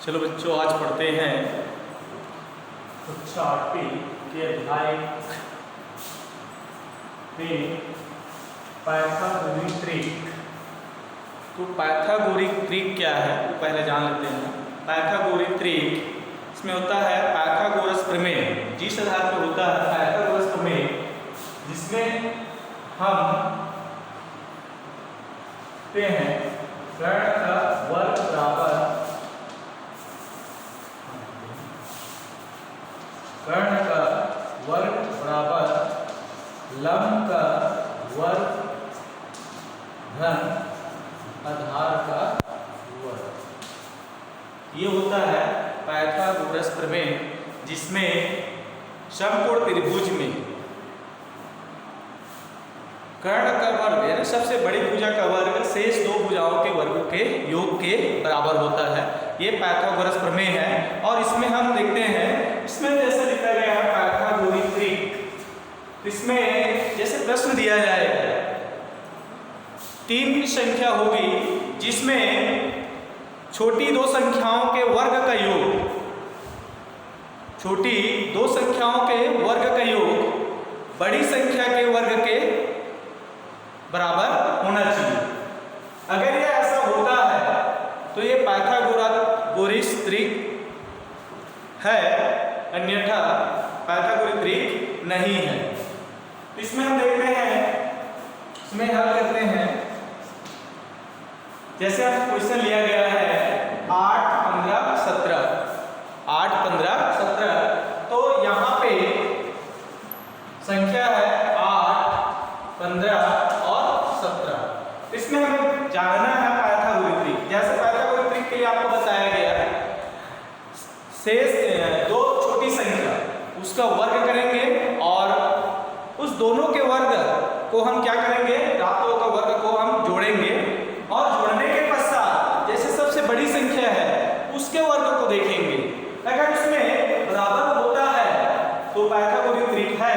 चलो बच्चों, आज पढ़ते हैं कक्षा 8 के अध्याय में पाइथागोरस त्रिक। तो पाइथागोरस त्रिक क्या है वो पहले जान लेते हैं। पाइथागोरस त्रिक इसमें होता है पाइथागोरस प्रमेय, जिस आधार पर होता है पाइथागोरस प्रमेय, जिसमें हम हैं कर्ण का वर्ग बराबर लंब का वर्ग धन आधार का वर्ग। ये होता है पाइथागोरस प्रमेय, जिसमें समकोण त्रिभुज में कर्ण का वर्ग यानी सबसे बड़ी भुजा का वर्ग शेष दो भुजाओं के वर्गों के योग के बराबर होता है। ये पाइथागोरस प्रमेय है। और इसमें हम देखते हैं, इसमें जैसे लिखा गया है पाइथागोरस त्रिक, इसमें जैसे प्रश्न दिया जाएगा, तीन की संख्या होगी जिसमें छोटी दो संख्याओं के वर्ग का योग, छोटी दो संख्याओं के वर्ग का योग बड़ी संख्या के वर्ग के बराबर होना चाहिए। अगर ये ऐसा होता है तो ये पाइथागोरस त्रिक है, अन्यथा पाइथागोरस त्रिक नहीं है। तो इसमें हम देखते हैं, इसमें हल करते हैं। जैसे आप क्वेश्चन लिया गया है 8, 15, 17, 8, 15, 17, तो यहाँ पे संख्या है 8, 15 और 17। इसमें हमें जानना है पाइथागोरस त्रिक। जैसे पाइथागोरस त्रिक के लिए आपको बताया गया है, शेष दो छोटी संख्या उसका वर्ग करेंगे और उस दोनों के वर्ग को हम क्या करेंगे, रातों का वर्ग को हम जोड़ेंगे और जोड़ने के पश्चात जैसे सबसे बड़ी संख्या है उसके वर्ग को देखेंगे। अगर उसमें बराबर होता है तो पाइथागोरस त्रिक है,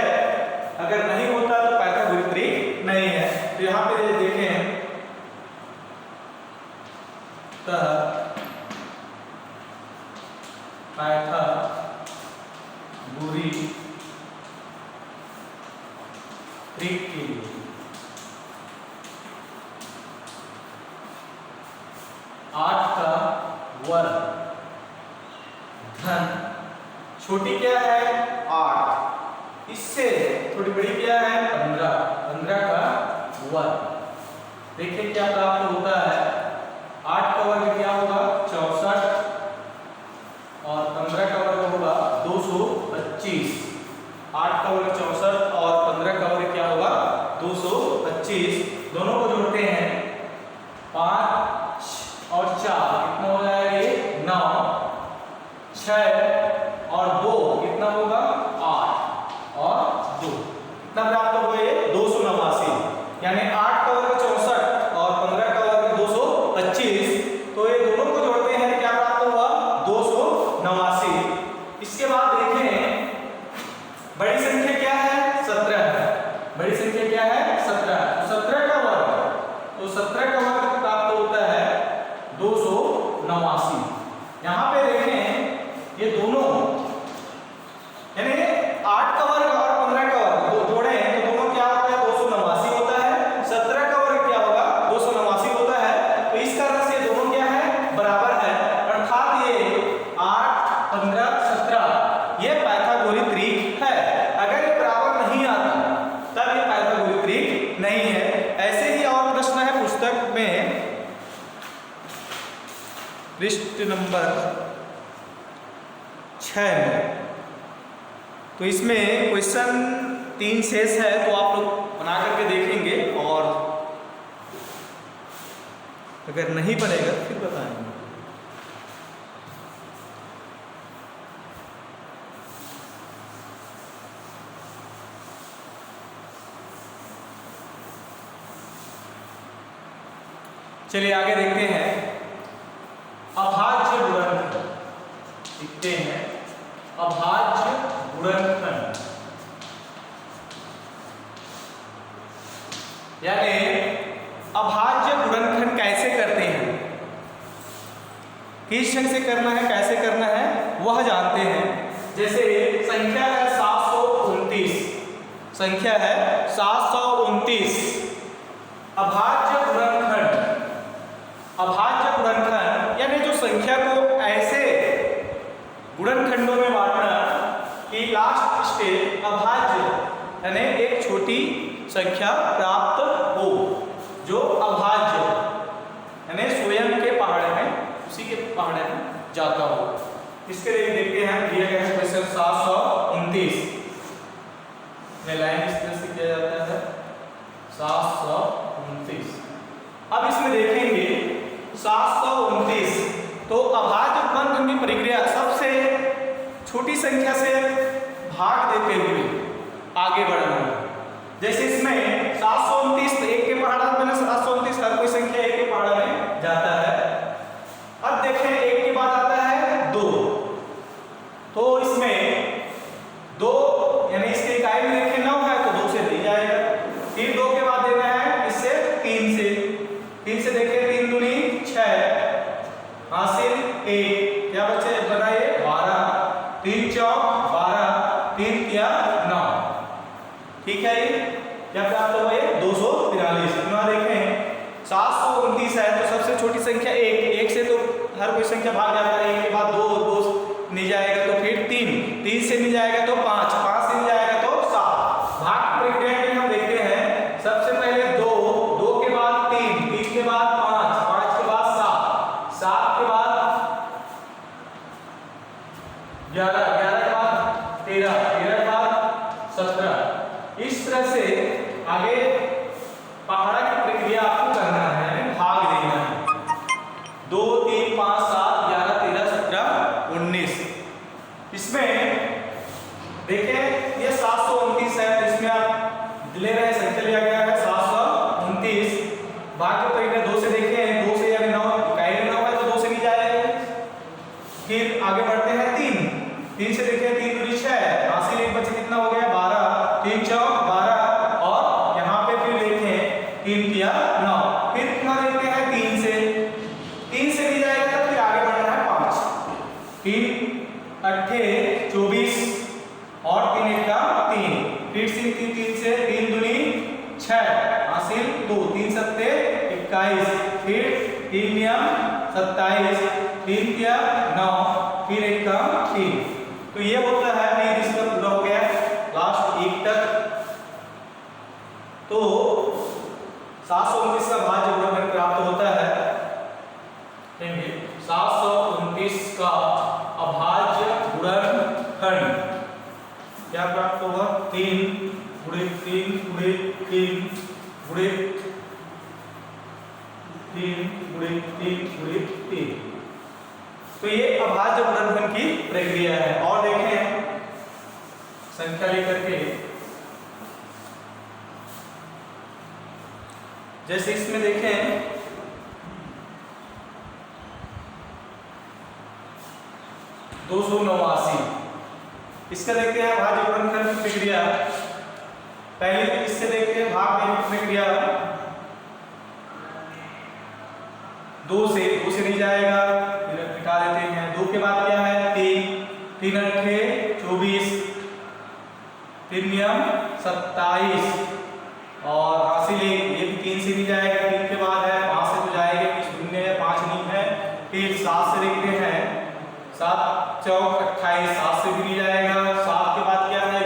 अगर नहीं होता तो पाइथागोरस त्रिक नहीं है। तो यहाँ पे देखें पाइथागोरस त्रिक के लिए 8 का वर्ग धन छोटी क्या है 8, इससे थोड़ी बड़ी क्या है 15, 15 का वर्ग। देखिए क्या प्राप्त होता है, 8 का वर्ग क्या होगा 64 और 15 का वर्ग होगा 225। 8 का वर्ग 64 और 15 का वर्ग क्या होगा 225। दोनों को जोड़ते हैं 5 और 4 कितना हो जाएगा ये 9, 6 और 2 कितना होगा 8 और 2 कितना प्राप्त होगा ये 289। यानी 8 का वर्ग 64 और 15 का वर्ग 225, तो ये दोनों को जोड़ते हैं क्या प्राप्त हुआ 289। इसके बाद देखें बड़ी संख्या क्या है 17 है, बड़ी संख्या क्या है 17, 17 का वर्ग, तो 17 का वर्ग प्राप्त होता है 289। यहाँ पे देखें ये दोनों यानी 8 का वर्ग और 15 का वर्ग दो जोड़े तो दोनों क्या होता है 289 होता है। 17 का वर्ग क्या होगा 289 होता है। तो इस कारण से दोनों क्या है बराबर है, अर्थात ये 8, 15, 17 ये पाइथागोरस त्रिक है। अगर ये बराबर नहीं आता तब ये पाइथागोरस त्रिक नहीं है। ऐसे ही और प्रश्न है पुस्तक में पृष्ठ नंबर 6 में। तो इसमें क्वेश्चन 3 शेष है, तो आप लोग बना करके देखेंगे और अगर नहीं बनेगा तो फिर बताएंगे। चलिए आगे देखते हैं। अभाज्य गुणनखंड लिखते हैं, अभाज्य गुणनखंड यानी अभाज्य गुणनखंड कैसे करते हैं। किस ढंग से करना है, कैसे करना है वह जानते हैं। जैसे संख्या है 729, संख्या है 729, अभाज्य गुणनखंड, अभाज्य गुणनखंड यानी जो संख्या को ऐसे गुणनखंडों में बांटना कि लास्ट स्टेज अभाज्य यानी एक छोटी संख्या प्राप्त हो, जो अभाज्य यानी स्वयं के पहाड़े में, उसी के पहाड़े में जाता हो। इसके लिए देखते हैं दिया गया है क्वेश्चन 729 में लाइन इस तरह से किया जाता है 729। अब इसमें देखेंगे 729 तो अभाज्य गुणनखंड की प्रक्रिया सबसे छोटी संख्या से भाग देते हुए आगे बढ़ना। जैसे इसमें 729 तो एक के पहाड़ा में 729 हर कोई संख्या एक के पहाड़ा में जाता है। अब देखें एक के बाद आता है 2, तो इसमें 2 यानी इसके इकाई में देखें 9 है तो 2 से दी जाएगा। फिर 2 के बाद देना है इससे 3 से देखें 3 दूनी 6 हासिल 1, क्या बचे बनाए 12, 3 चौक 12, 3 तिया 9, ठीक है। ये क्या प्राप्त हुआ है 243। पुनः देखें 729 है तो सबसे छोटी संख्या 1 से तो हर कोई संख्या भाग जाता है, 1 के बाद 2 नहीं जाएगा तो फिर 3 से नहीं जाएगा तो 5 से नहीं जाएगा तो 7। भाग की प्रक्रिया में हम देखते हैं सबसे पहले 2 के बाद 3 के बाद 5 के बाद 7 के बाद 11 के बाद 13 के बाद 17। इस तरह से आगे पहाड़ा की प्रक्रिया आपको करना है, भाग देना है 2 3 5 7 11 13 17 19। इसमें देखें ये 729 है, इसमें आप ले रहे संख्या लिया गया है 729। भाग की प्रक्रिया 2 से देखें 2 से यानी 9 इकाई में 9 है तो 2 से नहीं जाएगा। फिर आगे बढ़ते हैं 3 से देखें 3 दूनी 6 हासिल 1 बचे कितना हो गया 12, 3 चौक 12 और यहाँ पे फिर देखें 3 तिया 9। फिर कितना देखते हैं 3 से नहीं जाएगा तो फिर आगे बढ़ना है 5, 3 अट्ठे 24 और 3 एका 3, फिर से 3 से 3 दूनी 6 हासिल 2, 3 सत्ते 21, फिर 3 नियम 27, 3 तिया 9, फिर 1 का 3। तो ये होता है फिर इसका पूरा हो गया लास्ट 1 तक। तो 729 का भाज्य गुणनखंड प्राप्त होता है। 729 का अभाज्य गुणनखंड क्या प्राप्त होगा 3 गुणित 3 गुणित 3 गुणित 3 गुणित 3 गुणित 3। तो ये अभाज्य गुणनखंड की प्रक्रिया है। और देखें संख्या लेकर के जैसे इसमें देखें 289, इसका देखते हैं अभाज्य गुणनखंड की प्रक्रिया। पहले इससे देखते हैं भाग देने की प्रक्रिया 2 से नहीं जाएगा, मिटा देते हैं। 2 के बाद क्या है 3 अट्ठे 24, 3 नियम 27 और हासिल 1, ये भी 3 से नहीं जाएगा। 3 के बाद है 5 से तो जाएगा, 0 है 5 नहीं है। फिर 7 से देखते हैं 7 चौक 28, 7 से भी नहीं जाएगा। 7 के बाद क्या है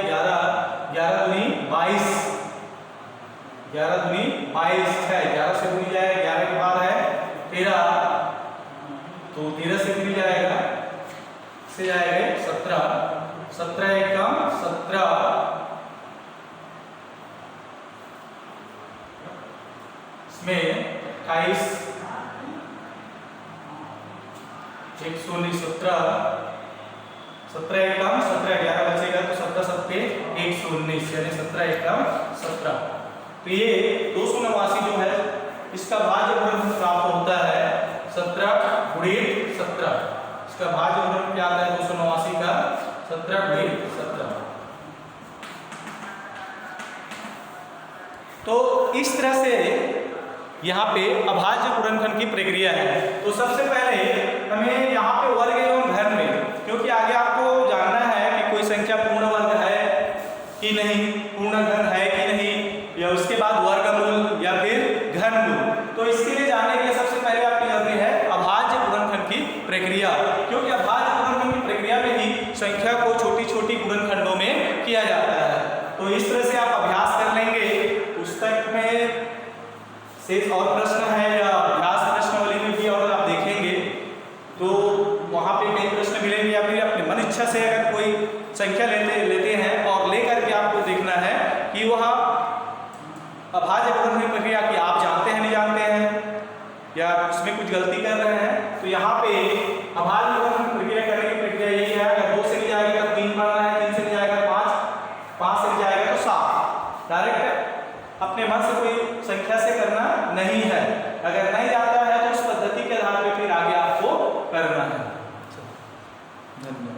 11 दूनी 22, 11 दूनी 22 है, 11 से भी नहीं जाएगा। 11 के बाद है 13 तो 13 से भी नहीं जाएगा, से जाएगा 17 एक कम 17, इसमें 28 119 17 एक कम 17 11 बचेगा तो 17 सत्ते 119 यानी 17 एक कम 17। तो ये 289 जो है इसका भाज्य गुणनखंड प्राप्त होता है 17 गुणित 17। इसका भाज्य गुणनखंड क्या आता है 289 का 17 गुणित 17। तो इस तरह से यहाँ पे अभाज्य गुणनखंड की प्रक्रिया है। तो सबसे पहले हमें यहाँ पे वर्ग एवं घन में, क्योंकि आगे आपको जानना है कि कोई संख्या पूर्ण वर्ग है कि नहीं, पूर्ण घन है कि नहीं, या उसके बाद वर्गमूल या फिर घनमूल। तो इसके लिए जानने के लिए सबसे पहले आपकी जरूरी है अभाज्य गुणनखंड की प्रक्रिया, क्योंकि अभाज्य गुणनखंड की प्रक्रिया में ही संख्या को छोटी छोटी गुणनखंडों में किया जाता है। तो इस तरह से आप अभ्यास कर लेंगे। पुस्तक में शेष और प्रश्न है या अभ्यास प्रश्नावली में भी और आप देखेंगे तो वहाँ पे कई प्रश्न मिलेंगे, या फिर अपनी मन इच्छा से अगर कोई संख्या लेते हैं और लेकर के आपको देखना है कि वह अभाज्य गुणनखंड की प्रक्रिया की आप जानते हैं नहीं जानते हैं या उसमें कुछ गलती कर रहे हैं। तो यहाँ पे अभाज्य गुणनखंड की प्रक्रिया करने की प्रक्रिया यही है, अगर 2 से नहीं जाएगा तो 3 पढ़ना है, 3 से नहीं जाएगा 5, 5 से नहीं जाएगा तो 7। डायरेक्ट अपने मन से कोई संख्या से करना नहीं है। अगर नहीं जाता है तो उस पद्धति के आधार पर फिर आगे आपको करना है। धन्यवाद।